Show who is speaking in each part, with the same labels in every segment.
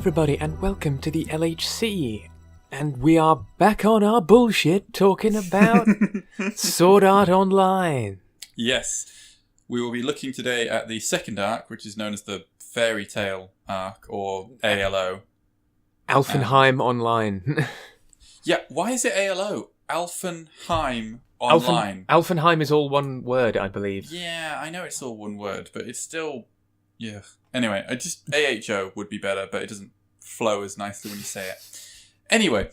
Speaker 1: everybody, and welcome to the LHC. And we are back on our bullshit talking about Sword Art Online.
Speaker 2: Yes. We will be looking today at the second arc, which is known as the Fairy Tale arc, or ALO.
Speaker 1: Alfenheim Online.
Speaker 2: Yeah, why is it ALO? Alfenheim Online.
Speaker 1: Alfenheim is all one word, I believe.
Speaker 2: Yeah, I know it's all one word, but it's still... Yeah. Anyway, AHO would be better, but it doesn't flow as nicely when you say it. Anyway,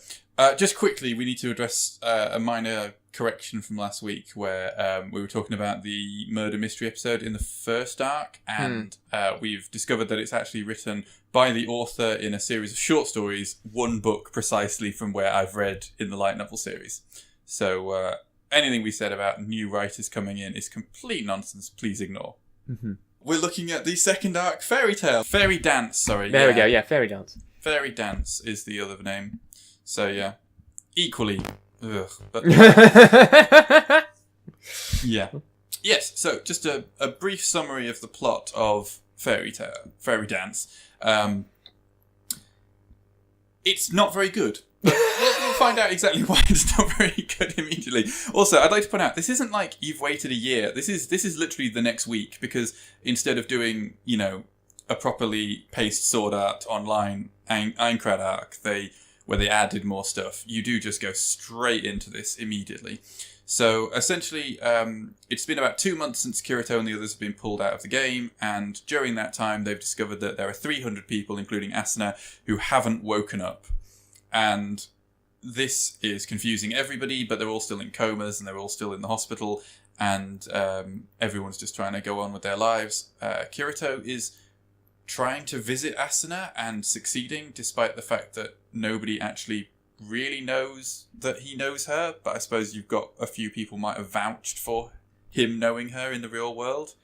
Speaker 2: just quickly, we need to address a minor correction from last week where we were talking about the murder mystery episode in the first arc, and we've discovered that it's actually written by the author in a series of short stories, one book precisely from where I've read in the light novel series. So anything we said about new writers coming in is complete nonsense. Please ignore. Mm-hmm. We're looking at the second arc, Fairy Tale. Fairy Dance, sorry.
Speaker 1: There we go, yeah, Fairy Dance.
Speaker 2: Fairy Dance is the other name. So, yeah. Equally. Ugh. But, yeah. Yes, so just a brief summary of the plot of Fairy Dance. It's not very good. But we'll find out exactly why it's not very good immediately. Also, I'd like to point out, this isn't like you've waited a year. This is literally the next week, because instead of doing, a properly paced Sword Art Online Aincrad arc, where they added more stuff, you do just go straight into this immediately. So essentially, it's been about 2 months since Kirito and the others have been pulled out of the game, and during that time they've discovered that there are 300 people, including Asuna, who haven't woken up. And this is confusing everybody, but they're all still in comas and they're all still in the hospital, and everyone's just trying to go on with their lives. Kirito is trying to visit Asuna and succeeding, despite the fact that nobody actually really knows that he knows her, but I suppose you've got a few people might have vouched for him knowing her in the real world.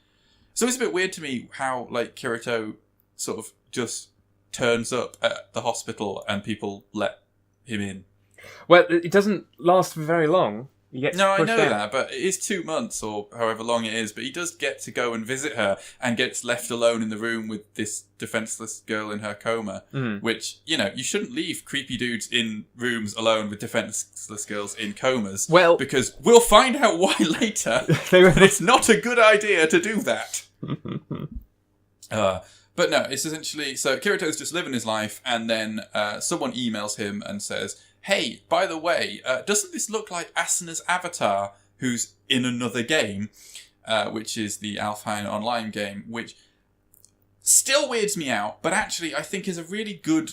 Speaker 2: So it's a bit weird to me how, Kirito sort of just turns up at the hospital and people let him in.
Speaker 1: Well, it doesn't last for very long.
Speaker 2: No, I know that, but it is 2 months or however long it is, but he does get to go and visit her and gets left alone in the room with this defenseless girl in her coma, which, you shouldn't leave creepy dudes in rooms alone with defenseless girls in comas, because we'll find out why later, but it's not a good idea to do that. But no, it's essentially... So Kirito's just living his life, and then someone emails him and says, hey, by the way, doesn't this look like Asuna's avatar, who's in another game, which is the Alfheim Online game, which still weirds me out, but actually I think is a really good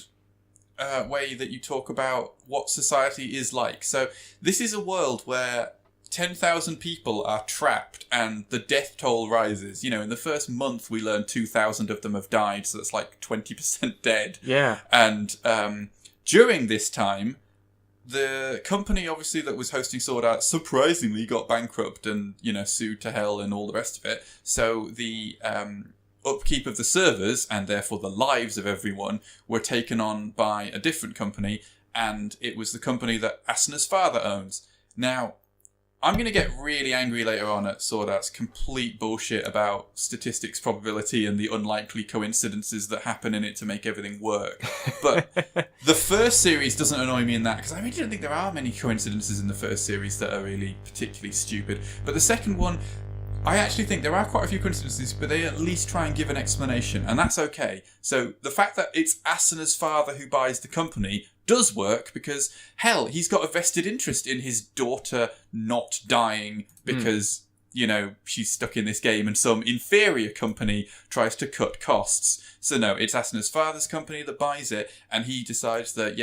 Speaker 2: way that you talk about what society is like. So this is a world where 10,000 people are trapped and the death toll rises. In the first month we learn 2,000 of them have died, so that's like 20% dead.
Speaker 1: Yeah.
Speaker 2: And during this time, the company obviously that was hosting Sword Art surprisingly got bankrupt and, sued to hell and all the rest of it. So the upkeep of the servers, and therefore the lives of everyone, were taken on by a different company, and it was the company that Asuna's father owns. Now, I'm going to get really angry later on at Sword Art's complete bullshit about statistics, probability, and the unlikely coincidences that happen in it to make everything work. But the first series doesn't annoy me in that, because I really don't think there are many coincidences in the first series that are really particularly stupid. But the second one, I actually think there are quite a few coincidences, but they at least try and give an explanation, and that's okay. So the fact that it's Asuna's father who buys the company does work, because, hell, he's got a vested interest in his daughter not dying because, she's stuck in this game and some inferior company tries to cut costs. So no, it's Asuna's father's company that buys it, and he decides that,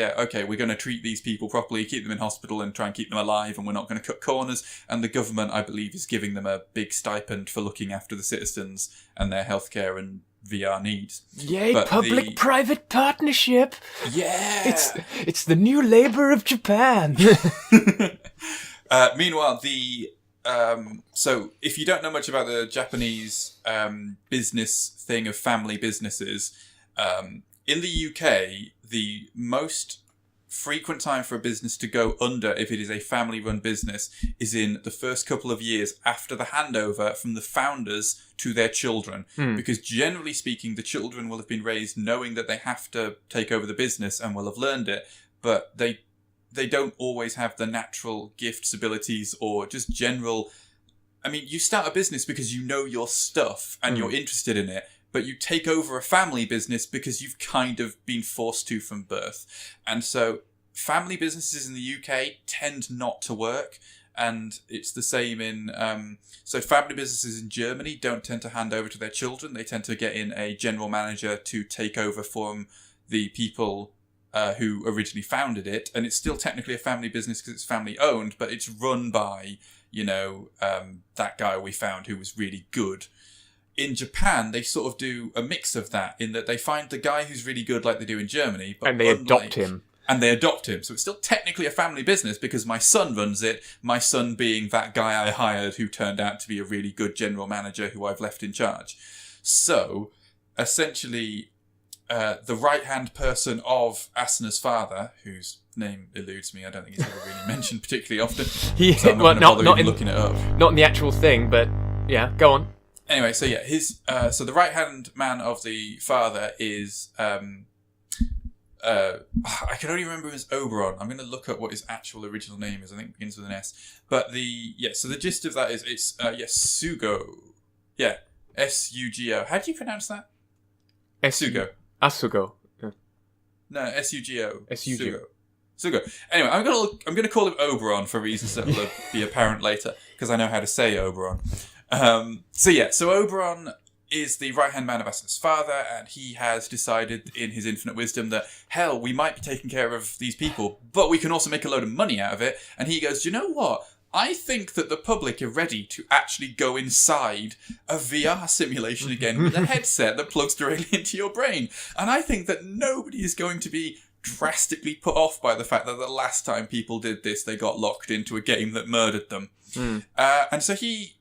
Speaker 2: we're going to treat these people properly, keep them in hospital and try and keep them alive, and we're not going to cut corners. And the government, I believe, is giving them a big stipend for looking after the citizens and their healthcare and VR needs.
Speaker 1: Yay, public-private partnership!
Speaker 2: Yeah!
Speaker 1: It's the new Labour of Japan!
Speaker 2: Meanwhile, so if you don't know much about the Japanese business thing of family businesses, in the UK, the most frequent time for a business to go under, if it is a family-run business, is in the first couple of years after the handover from the founders to their children. Because generally speaking, the children will have been raised knowing that they have to take over the business and will have learned it, but they don't always have the natural gifts, abilities, or just general... I mean, you start a business because you know your stuff and you're interested in it, but you take over a family business because you've kind of been forced to from birth. And so family businesses in the UK tend not to work. And it's the same in... so family businesses in Germany don't tend to hand over to their children. They tend to get in a general manager to take over from the people who originally founded it. And it's still technically a family business because it's family owned, but it's run by, that guy we found who was really good. In Japan, they sort of do a mix of that, in that they find the guy who's really good like they do in Germany. But
Speaker 1: and they adopt him.
Speaker 2: And they adopt him. So it's still technically a family business because my son runs it, my son being that guy I hired who turned out to be a really good general manager who I've left in charge. So, essentially, the right-hand person of Asuna's father, whose name eludes me, I don't think he's ever really mentioned particularly often, so I'm not looking it up.
Speaker 1: Not in the actual thing, but yeah, go on.
Speaker 2: Anyway, so yeah, so the right-hand man of the father is... I can only remember him as Oberon. I'm going to look up what his actual original name is. I think it begins with an S. But so the gist of that is it's Sugo. Yeah, Sugo. How do you pronounce that? Sugo.
Speaker 1: Asugo. Yeah.
Speaker 2: No, Sugo.
Speaker 1: Sugo.
Speaker 2: Sugo. Anyway, I'm gonna call him Oberon for reasons that will be apparent later because I know how to say Oberon. So Oberon is the right-hand man of Asuna's father, and he has decided in his infinite wisdom that, hell, we might be taking care of these people, but we can also make a load of money out of it. And he goes, you know what? I think that the public are ready to actually go inside a VR simulation again with a headset that plugs directly into your brain. And I think that nobody is going to be drastically put off by the fact that the last time people did this, they got locked into a game that murdered them. And so he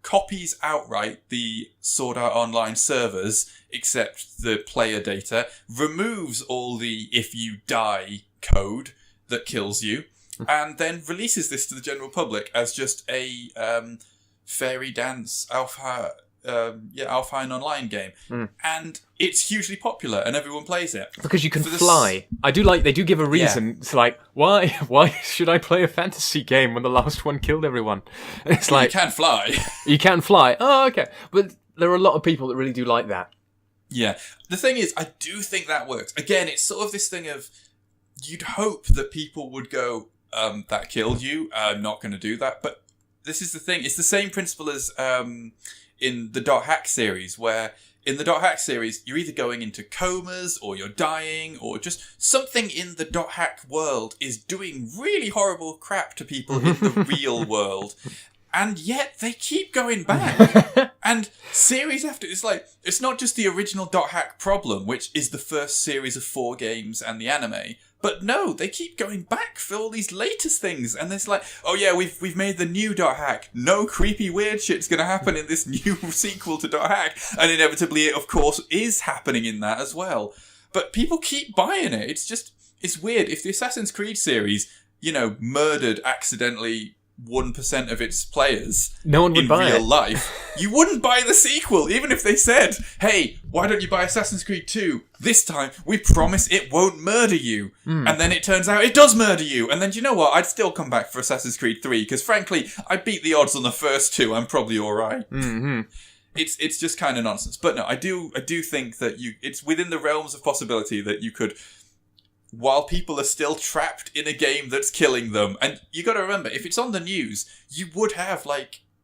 Speaker 2: copies outright the Sword Art Online servers, except the player data, removes all the if you die code that kills you, and then releases this to the general public as just a fairy dance Alpine online game. And it's hugely popular and everyone plays it.
Speaker 1: Because you can fly. They do give a reason. Yeah. It's like, why should I play a fantasy game when the last one killed everyone? And it's like...
Speaker 2: You can fly.
Speaker 1: You can fly. Oh, okay. But there are a lot of people that really do like that.
Speaker 2: Yeah. The thing is, I do think that works. Again, it's sort of this thing of, you'd hope that people would go, that killed you, I'm not going to do that. But this is the thing. It's the same principle as... in the .hack series, where in the .hack series, you're either going into comas, or you're dying, or just something in the .hack world is doing really horrible crap to people in the real world. And yet, they keep going back. And series after... It's not just the original .hack problem, which is the first series of 4 games and the anime. But no, they keep going back for all these latest things. And it's like, oh yeah, we've made the new .hack. No creepy weird shit's going to happen in this new sequel to .hack. And inevitably, it of course is happening in that as well. But people keep buying it. It's weird. If the Assassin's Creed series, murdered accidentally 1% of its players
Speaker 1: no one would buy
Speaker 2: in real
Speaker 1: it.
Speaker 2: life, you wouldn't buy the sequel, even if they said, hey, why don't you buy Assassin's Creed 2? This time, we promise it won't murder you. And then it turns out it does murder you. And then, you know what? I'd still come back for Assassin's Creed 3, because frankly, I beat the odds on the first 2. I'm probably alright.
Speaker 1: Mm-hmm.
Speaker 2: It's just kind of nonsense. But no, I do think that it's within the realms of possibility that you could... While people are still trapped in a game that's killing them. And you got to remember, if it's on the news, you would have,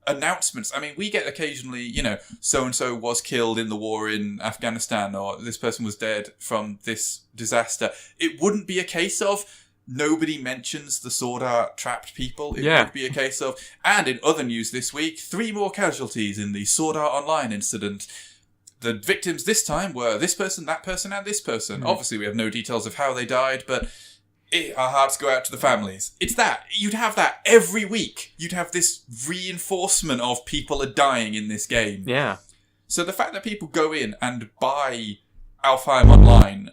Speaker 2: announcements. I mean, we get occasionally, so-and-so was killed in the war in Afghanistan, or this person was dead from this disaster. It wouldn't be a case of nobody mentions the Sword Art trapped people. It would be a case of, and in other news this week, 3 more casualties in the Sword Art Online incident. The victims this time were this person, that person, and this person. Obviously, we have no details of how they died, but our hearts go out to the families. It's that. You'd have that every week. You'd have this reinforcement of people are dying in this game.
Speaker 1: Yeah.
Speaker 2: So the fact that people go in and buy Alfheim Online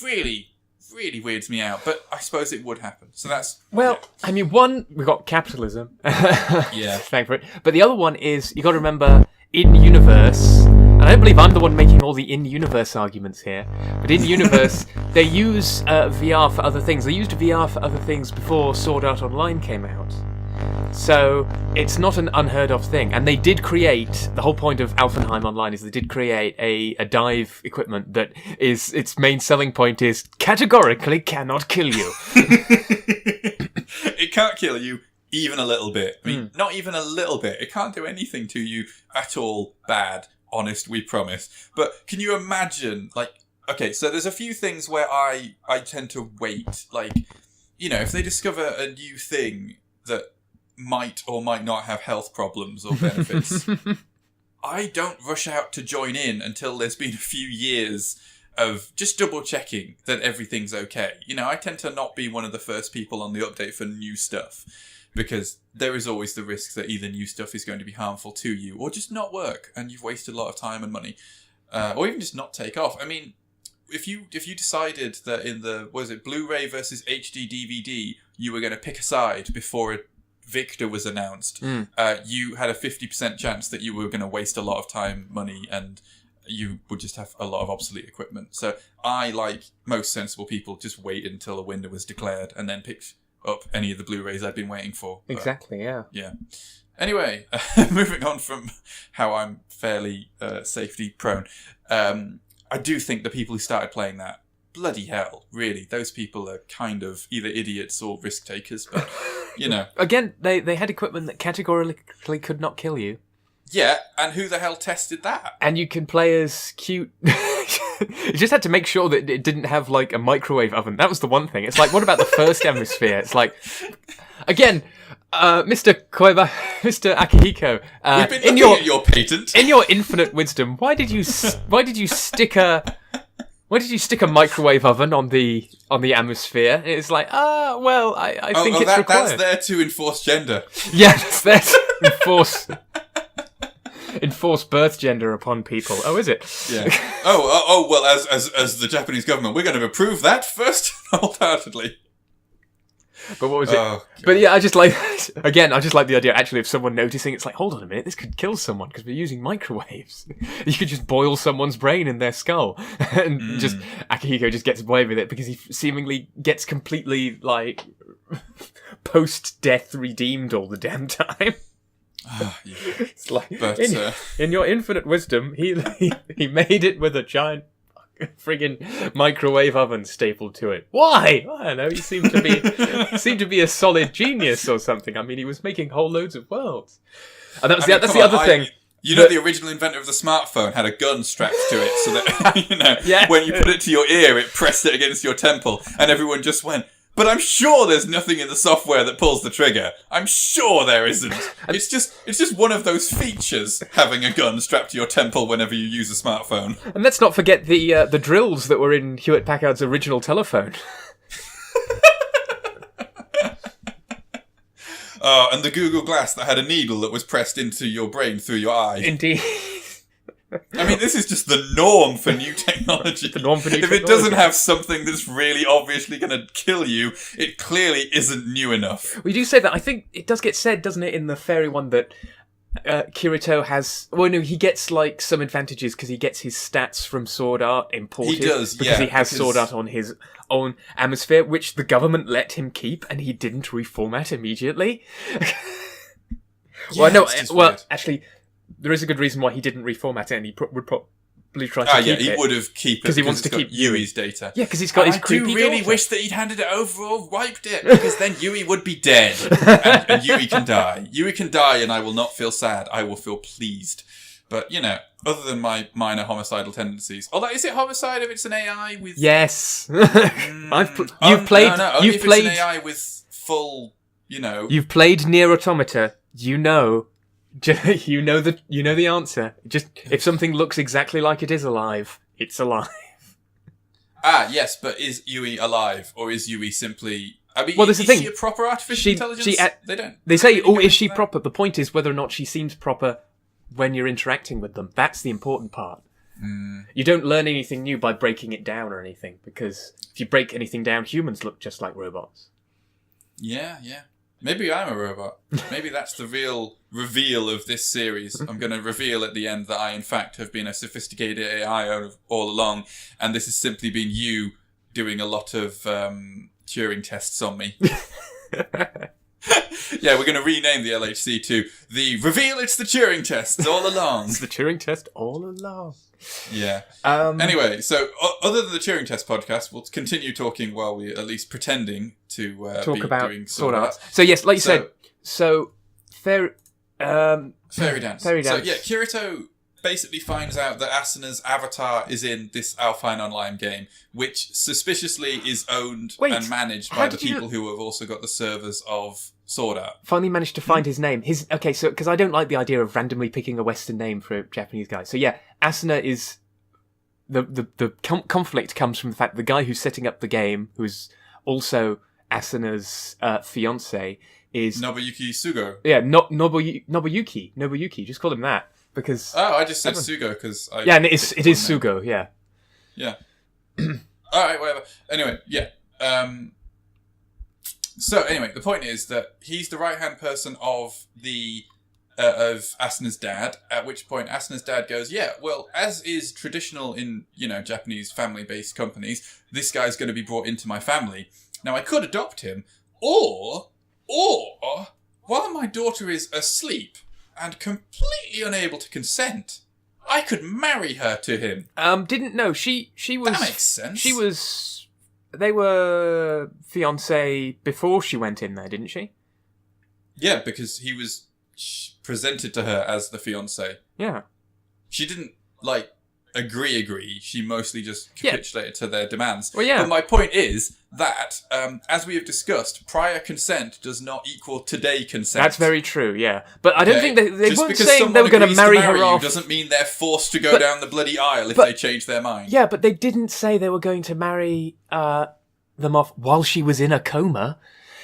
Speaker 2: really really weirds me out. But I suppose it would happen. So that's...
Speaker 1: Well, I mean, one, we've got capitalism.
Speaker 2: Yeah.
Speaker 1: Thank for it. But the other one is, you got to remember, in-universe, and I don't believe I'm the one making all the in-universe arguments here, but in-universe, they use VR for other things. They used VR for other things before Sword Art Online came out. So, it's not an unheard of thing. And they did create, the whole point of Alfenheim Online is they did create a dive equipment that is, its main selling point is, categorically cannot kill you.
Speaker 2: It can't kill you even a little bit. I mean, not even a little bit. It can't do anything to you at all bad. Honest, we promise. But can you imagine, like, okay, so there's a few things where I tend to wait. Like, you know, if they discover a new thing that might or might not have health problems or benefits, I don't rush out to join in until there's been a few years of just double checking that everything's okay. You know, I tend to not be one of the first people on the update for new stuff, because there is always the risk that either new stuff is going to be harmful to you or just not work and you've wasted a lot of time and money, or even just not take off. I mean, if you decided that in the, what is it, Blu-ray versus HD DVD, you were going to pick a side before a victor was announced, you had a 50% chance that you were going to waste a lot of time, money, and you would just have a lot of obsolete equipment. So I, like most sensible people, just waited until a window was declared and then picked up any of the Blu-rays I'd been waiting for. But,
Speaker 1: exactly, yeah.
Speaker 2: Yeah. Anyway, moving on from how I'm fairly safety prone, I do think the people who started playing that, bloody hell, really, those people are kind of either idiots or risk takers, but, you know. Again,
Speaker 1: they had equipment that categorically could not kill you.
Speaker 2: Yeah, and who the hell tested that?
Speaker 1: And you can play as cute... You just had to make sure that it didn't have, like, a microwave oven. That was the one thing. It's like, what about the first hemisphere? It's like... Again, Mr. Koiba, Mr. Akihiko...
Speaker 2: We've been looking at your patent.
Speaker 1: In your infinite wisdom, why did you stick a microwave oven on the atmosphere? It's like, well, I think it's required.
Speaker 2: That's there to enforce gender.
Speaker 1: Yeah, that's there to enforce birth gender upon people. Oh, is it?
Speaker 2: Yeah. Oh. Well, as the Japanese government, we're going to approve that first, wholeheartedly.
Speaker 1: But what was it? But yeah, I just like the idea, actually, of someone noticing, it's like, hold on a minute, this could kill someone because we're using microwaves. You could just boil someone's brain in their skull. And just, Akihiko just gets away with it because he seemingly gets completely, like, post-death redeemed all the damn time.
Speaker 2: Yeah.
Speaker 1: It's like, in your infinite wisdom, he made it with a giant friggin' microwave oven stapled to it. Why? I don't know. He seemed to be a solid genius or something. I mean, he was making whole loads of worlds. And that's the other thing.
Speaker 2: You know, the original inventor of the smartphone had a gun strapped to it so that, when you put it to your ear, it pressed it against your temple, and everyone just went, but I'm sure there's nothing in the software that pulls the trigger. I'm sure there isn't. It's just one of those features, having a gun strapped to your temple whenever you use a smartphone.
Speaker 1: And let's not forget the drills that were in Hewlett-Packard's original telephone.
Speaker 2: And the Google Glass that had a needle that was pressed into your brain through your eye.
Speaker 1: Indeed.
Speaker 2: I mean, this is just the norm for new technology. If it doesn't have something that's really obviously going to kill you, it clearly isn't new enough.
Speaker 1: We do say that. I think it does get said, doesn't it, in the fairy one, that Kirito has... Well, no, he gets, like, some advantages because he gets his stats from Sword Art imported.
Speaker 2: He does,
Speaker 1: because he has Sword Art on his own atmosphere, which the government let him keep, and he didn't reformat immediately. Actually... There is a good reason why he didn't reformat it, and he would probably try to keep it.
Speaker 2: He would have kept it
Speaker 1: because he wants to keep
Speaker 2: Yui's data.
Speaker 1: Yeah, because he's got his creepy
Speaker 2: I do really
Speaker 1: daughter.
Speaker 2: wish that he'd handed it over or wiped it, because then Yui would be dead, and Yui can die. Yui can die, and I will not feel sad. I will feel pleased. But, you know, other than my minor homicidal tendencies... Although, is it homicide if it's an AI with...
Speaker 1: Yes. You've played...
Speaker 2: Only if it's an AI with full, you know...
Speaker 1: You've played Nier Automata. You know the answer. Just if something looks exactly like it is alive, it's alive.
Speaker 2: Yes, but is Yui alive, or is Yui simply? I mean,
Speaker 1: well, there's the thing.
Speaker 2: Is she a proper artificial intelligence?
Speaker 1: They don't. They say, "Oh, is she proper?" The point is whether or not she seems proper when you're interacting with them. That's the important part. You don't learn anything new by breaking it down or anything, because if you break anything down, humans look just like robots.
Speaker 2: Yeah. Maybe I'm a robot. Maybe that's the real reveal of this series. I'm going to reveal at the end that I, in fact, have been a sophisticated AI all along, and this has simply been you doing a lot of Turing tests on me. Yeah, we're going to rename the LHC to the Reveal It's the Turing Test all along.
Speaker 1: It's the Turing Test all along.
Speaker 2: Yeah. Anyway, so other than the Turing Test podcast, we'll continue talking while we're at least pretending to
Speaker 1: talk about
Speaker 2: doing
Speaker 1: Sword Art. So yes, like you said, fairy dance.
Speaker 2: So yeah, Kirito basically finds out that Asuna's avatar is in this Alpine Online game, which suspiciously is owned and managed by the people who have also got the servers of Sword Art.
Speaker 1: Finally managed to find his name. So because I don't like the idea of randomly picking a Western name for a Japanese guy. So yeah, Asuna is the conflict comes from the fact the guy who's setting up the game, who's also Asuna's fiance, is
Speaker 2: Nobuyuki Sugo.
Speaker 1: Yeah, Nobuyuki. Just call him that. Because
Speaker 2: I just said Sugo because
Speaker 1: and it is Sugo, yeah.
Speaker 2: All right, whatever. Anyway, yeah. So anyway, the point is that he's the right-hand person of Asuna's dad. At which point, Asuna's dad goes, "Yeah, well, as is traditional in Japanese family-based companies, this guy's going to be brought into my family. Now, I could adopt him, or while my daughter is asleep and completely unable to consent, I could marry her to him."
Speaker 1: Didn't know. She was...
Speaker 2: That makes sense.
Speaker 1: They were fiancé before she went in there, didn't she?
Speaker 2: Yeah, because he was presented to her as the fiancé.
Speaker 1: Yeah.
Speaker 2: She didn't, agree. She mostly just capitulated to their demands.
Speaker 1: Well, yeah.
Speaker 2: But my point is that, as we have discussed, prior consent does not equal today consent.
Speaker 1: That's very true, yeah. But I don't think they weren't saying they were going to marry her off.
Speaker 2: Doesn't mean they're forced to go down the bloody aisle if they change their mind.
Speaker 1: Yeah, but they didn't say they were going to marry them off while she was in a coma.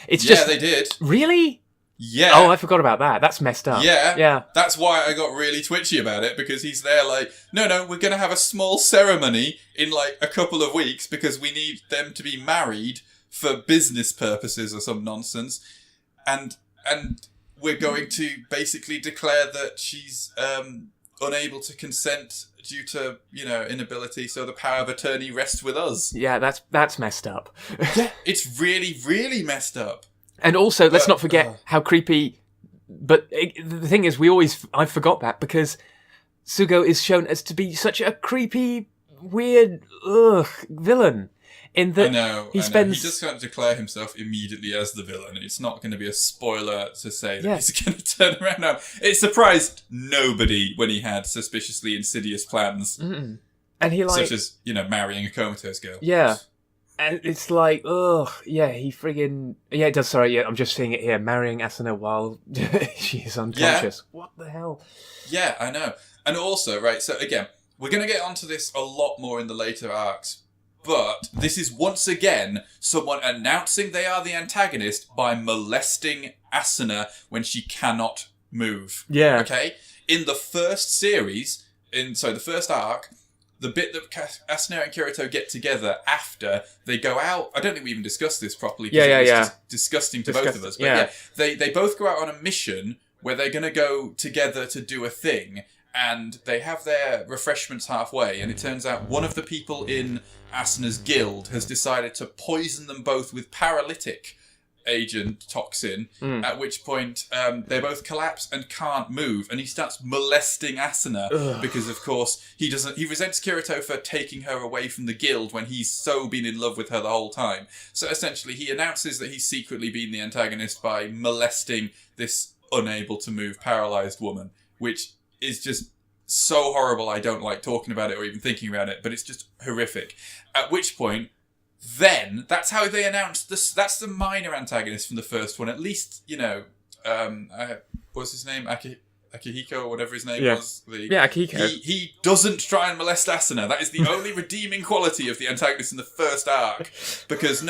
Speaker 2: Yeah, they did.
Speaker 1: Really?
Speaker 2: Yeah.
Speaker 1: Oh, I forgot about that. That's messed up.
Speaker 2: Yeah.
Speaker 1: Yeah.
Speaker 2: That's why I got really twitchy about it, because he's there no, we're going to have a small ceremony in a couple of weeks because we need them to be married for business purposes or some nonsense. And we're going to basically declare that she's unable to consent due to, inability, so the power of attorney rests with us.
Speaker 1: Yeah, that's messed up.
Speaker 2: Yeah, it's really, really messed up.
Speaker 1: And also, let's not forget how creepy... But the thing is, I forgot that, because Sugo is shown as to be such a creepy, weird, villain. In that
Speaker 2: I know.
Speaker 1: He
Speaker 2: just can't declare himself immediately as the villain. It's not going to be a spoiler to say that he's going to turn around now. It surprised nobody when he had suspiciously insidious plans.
Speaker 1: Mm-mm. And he
Speaker 2: such as, marrying a comatose girl.
Speaker 1: Yeah. And it's he friggin... Yeah, it does, sorry, I'm just seeing it here. Marrying Asuna while she is unconscious. Yeah. What the hell?
Speaker 2: Yeah, I know. And also, right, so again, we're going to get onto this a lot more in the later arcs, but this is once again someone announcing they are the antagonist by molesting Asuna when she cannot move.
Speaker 1: Yeah.
Speaker 2: Okay? In the first series, the first arc, the bit that Asuna and Kirito get together after they go out... I don't think we even discussed this properly. It's just disgusting to both of us. But they both go out on a mission where they're going to go together to do a thing, and they have their refreshments halfway, and it turns out one of the people in Asuna's guild has decided to poison them both with paralytic agent toxin, at which point they both collapse and can't move, and he starts molesting Asuna because, of course, he resents Kirito for taking her away from the guild when he's so been in love with her the whole time. So essentially he announces that he's secretly been the antagonist by molesting this unable to move paralyzed woman, which is just so horrible. I don't like talking about it or even thinking about it, but it's just horrific. At which point, then, that's how they announced this. That's the minor antagonist from the first one. At least, what's his name? Akihiko, or whatever his name was.
Speaker 1: Akihiko.
Speaker 2: He doesn't try and molest Asuna. That is the only redeeming quality of the antagonist in the first arc. Because,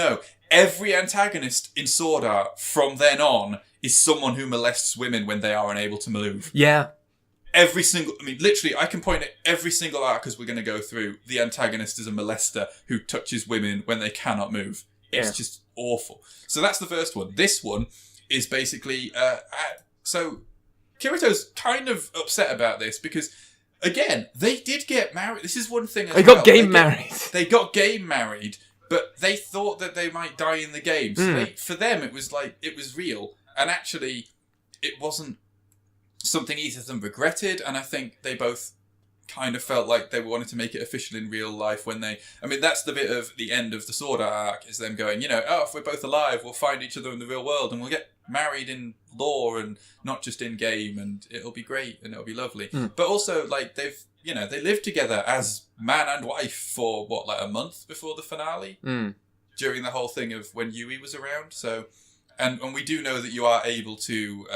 Speaker 2: every antagonist in Sword Art from then on is someone who molests women when they are unable to move.
Speaker 1: Yeah.
Speaker 2: literally, I can point at every single arc as we're going to go through. The antagonist is a molester who touches women when they cannot move. It's just awful. So that's the first one. This one is basically... so Kirito's kind of upset about this because, again, they did get married. This is one thing as
Speaker 1: They got game married.
Speaker 2: They got game married, but they thought that they might die in the game. So for them, it was like, it was real. And actually, it wasn't something either of them regretted, and I think they both kind of felt like they wanted to make it official in real life when they... I mean, that's the bit of the end of the Sword Art arc, is them going, if we're both alive, we'll find each other in the real world, and we'll get married in lore and not just in game, and it'll be great, and it'll be lovely. But also, like, they lived together as man and wife for, a month before the finale? During the whole thing of when Yui was around, so... And we do know that you are able to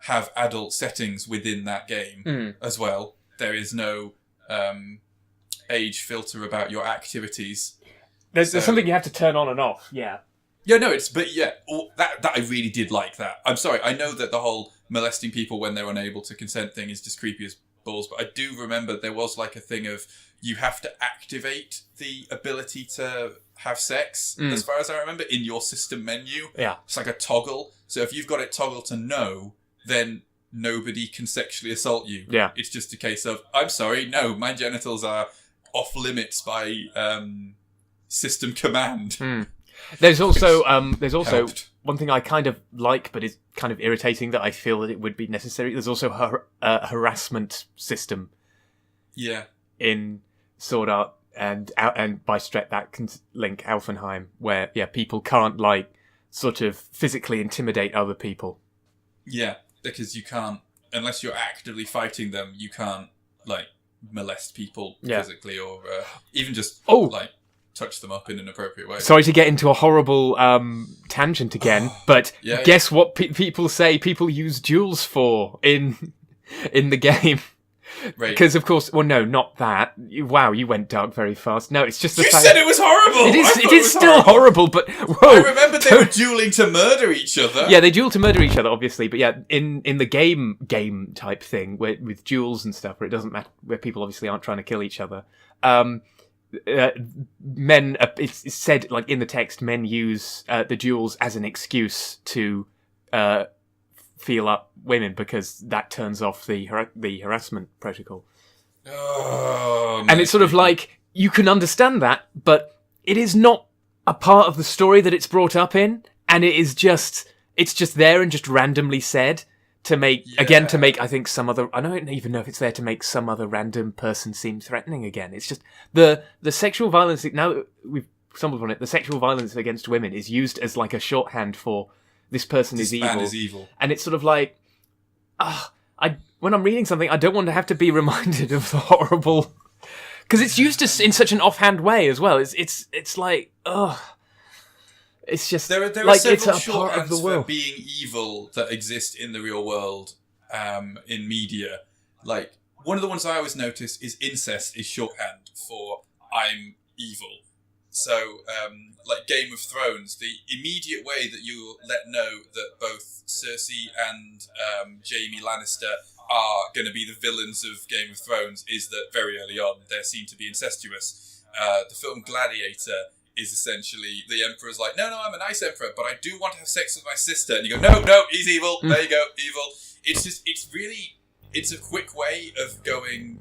Speaker 2: have adult settings within that game as well. There is no age filter about your activities.
Speaker 1: There's something you have to turn on and off, yeah.
Speaker 2: Yeah, no, that I really did like that. I'm sorry, I know that the whole molesting people when they're unable to consent thing is just creepy as balls, but I do remember there was like a thing of you have to activate the ability to have sex, as far as I remember, in your system menu. Yeah. It's like a toggle. So if you've got it toggled to no, then nobody can sexually assault you. Yeah. It's just a case of, I'm sorry, no, my genitals are off limits by system command.
Speaker 1: There's also one thing I kind of like, but is kind of irritating that I feel that it would be necessary. There's also a harassment system.
Speaker 2: Yeah.
Speaker 1: In Sword Art and by stretch that can link Alfenheim, where people can't sort of physically intimidate other people.
Speaker 2: Yeah, because you can't, unless you're actively fighting them, you can't molest people physically or even just touch them up in an appropriate way.
Speaker 1: Sorry to get into a horrible tangent again, but guess what people say people use jewels for in the game? Right. Because, of course, well, no, not that. Wow, you went dark very fast. No, it's just the fact...
Speaker 2: You said it was horrible!
Speaker 1: It is still horrible, but... Whoa,
Speaker 2: I remember they were dueling to murder each other.
Speaker 1: Yeah, they duel to murder each other, obviously, but in the game type thing, with duels and stuff, where it doesn't matter, where people obviously aren't trying to kill each other, men, it's said, in the text, men use the duels as an excuse to... feel up women because that turns off the harassment protocol. And it's sort of you can understand that, but it is not a part of the story that it's brought up in, and it's just there and just randomly said to make I think some other, I don't even know if it's there to make some other random person seem threatening again. It's just the sexual violence, now we've stumbled on it, the sexual violence against women is used as a shorthand for this person is evil. And it's sort of when I'm reading something, I don't want to have to be reminded of the horrible... Because it's used in such an offhand way as well. It's just...
Speaker 2: There are several shorthands for being evil that exist in the real world, in media. One of the ones I always notice is incest is shorthand for I'm evil. So, Game of Thrones, the immediate way that you let know that both Cersei and Jaime Lannister are going to be the villains of Game of Thrones is that very early on they seem to be incestuous. The film Gladiator is essentially the Emperor's no, I'm a nice Emperor, but I do want to have sex with my sister. And you go, no, he's evil. There you go, evil. It's a quick way of going...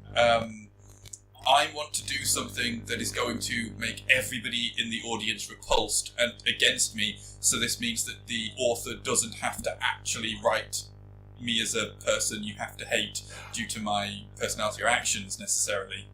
Speaker 2: I want to do something that is going to make everybody in the audience repulsed and against me, so this means that the author doesn't have to actually write me as a person you have to hate due to my personality or actions necessarily.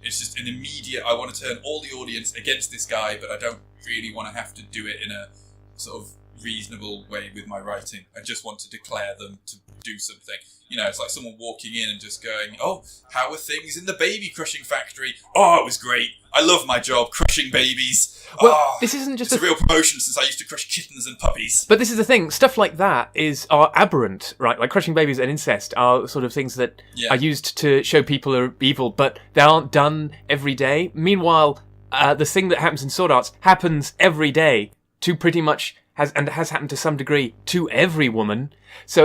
Speaker 2: It's just an immediate, I want to turn all the audience against this guy, but I don't really want to have to do it in a sort of reasonable way with my writing. I just want to declare them to do something. It's like someone walking in and just going, oh, how are things in the baby crushing factory? Oh, it was great. I love my job, crushing babies.
Speaker 1: Well, this isn't just
Speaker 2: a real promotion since I used to crush kittens and puppies.
Speaker 1: But this is the thing. Stuff like that are aberrant, right? Like crushing babies and incest are sort of things that are used to show people are evil, but they aren't done every day. Meanwhile, the thing that happens in Sword Arts happens every day to pretty much... has happened to some degree to every woman. So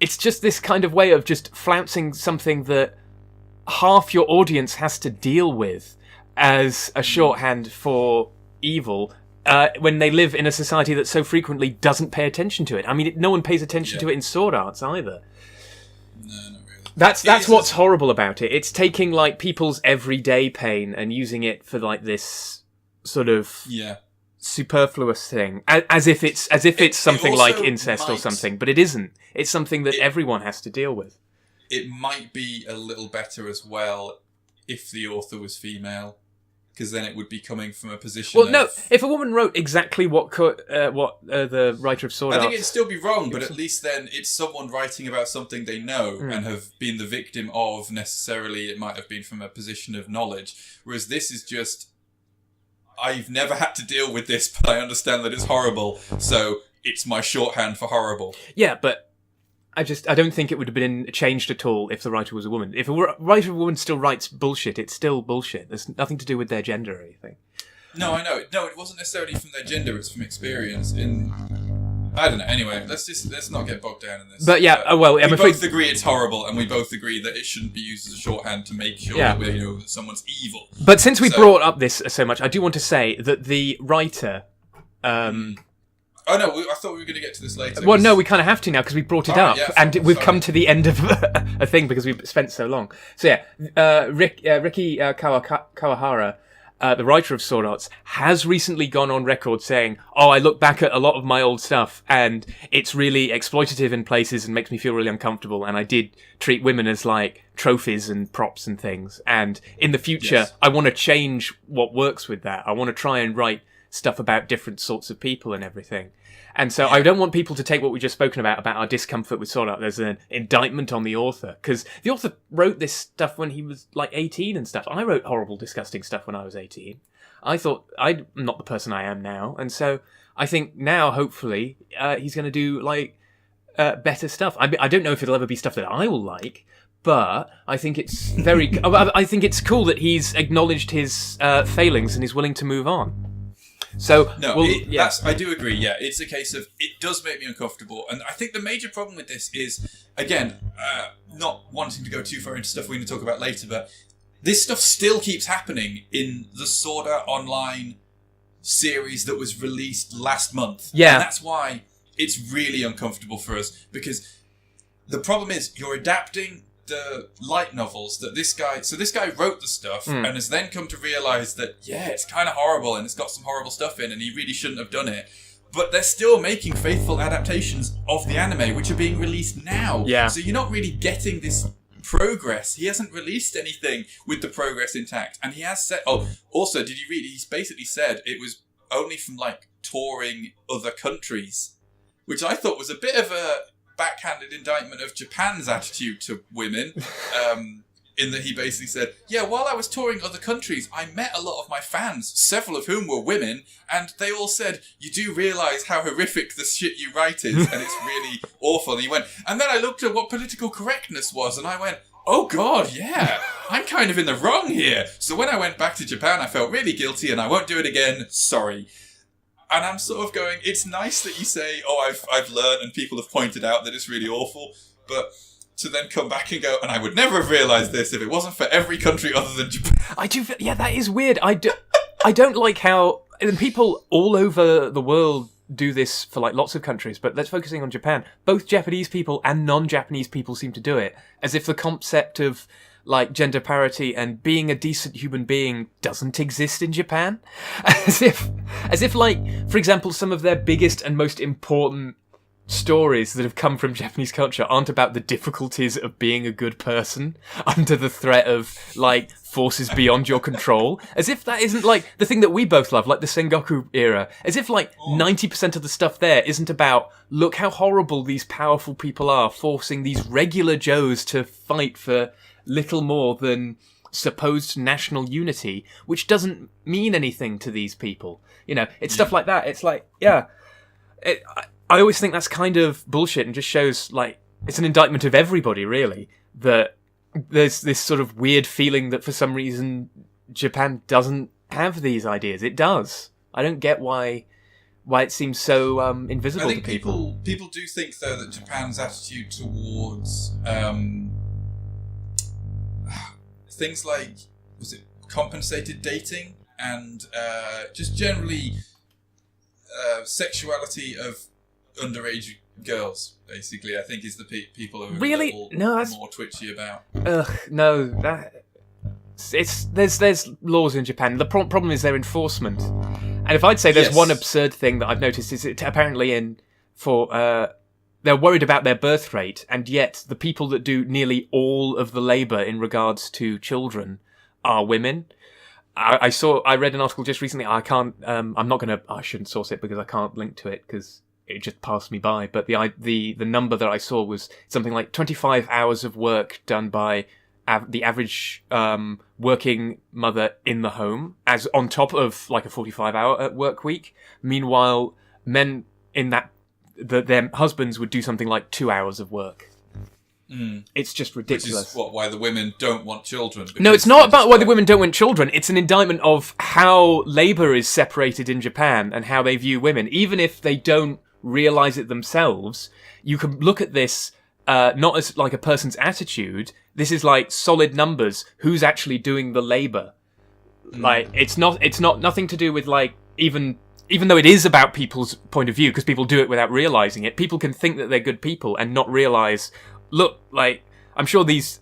Speaker 1: it's just this kind of way of just flouncing something that half your audience has to deal with as a shorthand for evil when they live in a society that so frequently doesn't pay attention to it. I mean, no one pays attention to it in sword arts either.
Speaker 2: No, not really.
Speaker 1: That's what's horrible about it. It's taking like people's everyday pain and using it for like this sort of superfluous thing, as if it's something like incest or something, but it isn't. It's something that everyone has to deal with.
Speaker 2: It might be a little better as well if the author was female, because then it would be coming from a position.
Speaker 1: Well, no, if a woman wrote exactly what the writer of Sword Arts,
Speaker 2: I think it'd still be wrong, but at least then it's someone writing about something they know and have been the victim of. Necessarily, it might have been from a position of knowledge, whereas this is just, I've never had to deal with this, but I understand that it's horrible, so it's my shorthand for horrible.
Speaker 1: Yeah, but I don't think it would have been changed at all if the writer was a woman. If a writer of a woman still writes bullshit, it's still bullshit. There's nothing to do with their gender or anything.
Speaker 2: No, I know. No, it wasn't necessarily from their gender, it's from experience. I don't know. Anyway, let's not get bogged down in this.
Speaker 1: But yeah,
Speaker 2: we both agree it's horrible, and we both agree that it shouldn't be used as a shorthand to make sure that we know that someone's evil.
Speaker 1: But since we brought up this so much, I do want to say that the writer...
Speaker 2: Oh no, I thought we were going to get to this later.
Speaker 1: Well, no, we kind of have to now because we brought it up, and we've come to the end of a thing because we've spent so long. So yeah, Riki Kawahara, the writer of Sword Arts, has recently gone on record saying, "Oh, I look back at a lot of my old stuff, and it's really exploitative in places and makes me feel really uncomfortable. And I did treat women as like trophies and props and things. And in the future, I want to change what works with that. I want to try and write stuff about different sorts of people and everything." And so I don't want people to take what we've just spoken about our discomfort with Sword Art as an indictment on the author, because the author wrote this stuff when he was like 18 and stuff. I wrote horrible, disgusting stuff when I was 18. I thought I'm not the person I am now, and so I think now, hopefully, he's going to do like better stuff. I don't know if it'll ever be stuff that I will like, but I think it's I think it's cool that he's acknowledged his failings and is willing to move on. So
Speaker 2: no, I do agree. Yeah, it's a case of it does make me uncomfortable, and I think the major problem with this is, again, not wanting to go too far into stuff we're going to talk about later, but this stuff still keeps happening in the Sword Art Online series that was released last month.
Speaker 1: Yeah,
Speaker 2: and that's why it's really uncomfortable for us, because the problem is you're adapting the light novels that this guy wrote the stuff and has then come to realize that it's kind of horrible and it's got some horrible stuff in and he really shouldn't have done it, but they're still making faithful adaptations of the anime which are being released now. So you're not really getting this progress. He hasn't released anything with the progress intact, and he has said, also, did you read, he's basically said it was only from like touring other countries, which I thought was a bit of a backhanded indictment of Japan's attitude to women, in that he basically said, while I was touring other countries, I met a lot of my fans, several of whom were women, and they all said, you do realise how horrific the shit you write is, and it's really awful. And he went, and then I looked at what political correctness was, and I went, oh god, I'm kind of in the wrong here. So when I went back to Japan, I felt really guilty, and I won't do it again, sorry. And I'm sort of going, it's nice that you say, I've learned and people have pointed out that it's really awful, but to then come back and go, and I would never have realised this if it wasn't for every country other than Japan.
Speaker 1: I do, that is weird. I don't like how, and people all over the world do this for like lots of countries, but let's focusing on Japan. Both Japanese people and non-Japanese people seem to do it, as if the concept of like gender parity and being a decent human being doesn't exist in Japan. As if like, for example, some of their biggest and most important stories that have come from Japanese culture aren't about the difficulties of being a good person under the threat of like forces beyond your control. As if that isn't like the thing that we both love, like the Sengoku era. As if like 90% of the stuff there isn't about, look how horrible these powerful people are, forcing these regular Joes to fight for little more than supposed national unity, which doesn't mean anything to these people. You know, it's stuff like that. It's like, I always think that's kind of bullshit and just shows, like, it's an indictment of everybody, really, that there's this sort of weird feeling that for some reason Japan doesn't have these ideas. It does. I don't get why why it seems so invisible
Speaker 2: I think
Speaker 1: to people.
Speaker 2: people do think, though, that Japan's attitude towards things like, was it compensated dating and just generally sexuality of underage girls, basically, I think is the people who are
Speaker 1: Really?
Speaker 2: a little
Speaker 1: No, that's...
Speaker 2: more twitchy about.
Speaker 1: No, there's laws in Japan. The problem is their enforcement. And if I'd say there's one absurd thing that I've noticed is it apparently they're worried about their birth rate, and yet the people that do nearly all of the labour in regards to children are women. I read an article just recently. I shouldn't source it because I can't link to it because it just passed me by. But the number that I saw was something like 25 hours of work done by the average working mother in the home, as on top of like a 45-hour work week. Meanwhile, men in their husbands would do something like 2 hours of work. It's just ridiculous.
Speaker 2: Which is why the women don't want children.
Speaker 1: No, it's not about why the women don't want children. It's an indictment of how labour is separated in Japan and how they view women. Even if they don't realise it themselves, you can look at this not as like a person's attitude. This is like solid numbers. Who's actually doing the labour? Like it's not nothing to do with like even though it is about people's point of view, because people do it without realising it. People can think that they're good people and not realise. Look, like, I'm sure this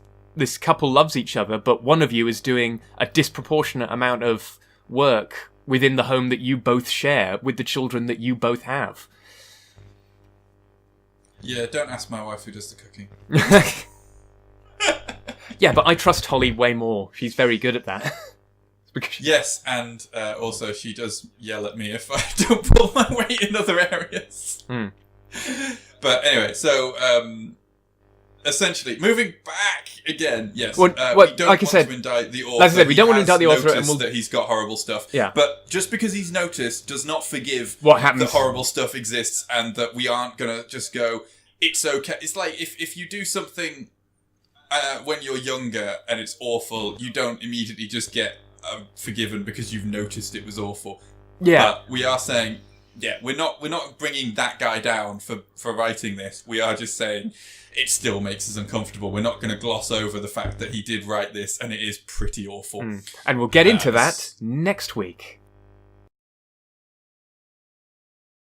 Speaker 1: couple loves each other, but one of you is doing a disproportionate amount of work within the home that you both share with the children that you both have.
Speaker 2: Yeah, don't ask my wife who does the cooking.
Speaker 1: Yeah, but I trust Holly way more. She's very good at that.
Speaker 2: Yes, and also she does yell at me if I don't pull my weight in other areas. But anyway, so... essentially, moving back again, yes.
Speaker 1: We don't want to
Speaker 2: indict the author.
Speaker 1: Like I said, we don't want to indict the author,
Speaker 2: and that he's got horrible stuff.
Speaker 1: Yeah.
Speaker 2: But just because he's noticed does not forgive
Speaker 1: what happens.
Speaker 2: That horrible stuff exists, and that we aren't gonna just go, it's okay. It's like if you do something when you're younger and it's awful, you don't immediately just get forgiven because you've noticed it was awful.
Speaker 1: Yeah.
Speaker 2: But we are saying, we're not bringing that guy down for writing this. We are just saying it still makes us uncomfortable. We're not going to gloss over the fact that he did write this, and it is pretty awful.
Speaker 1: And we'll get into that next week.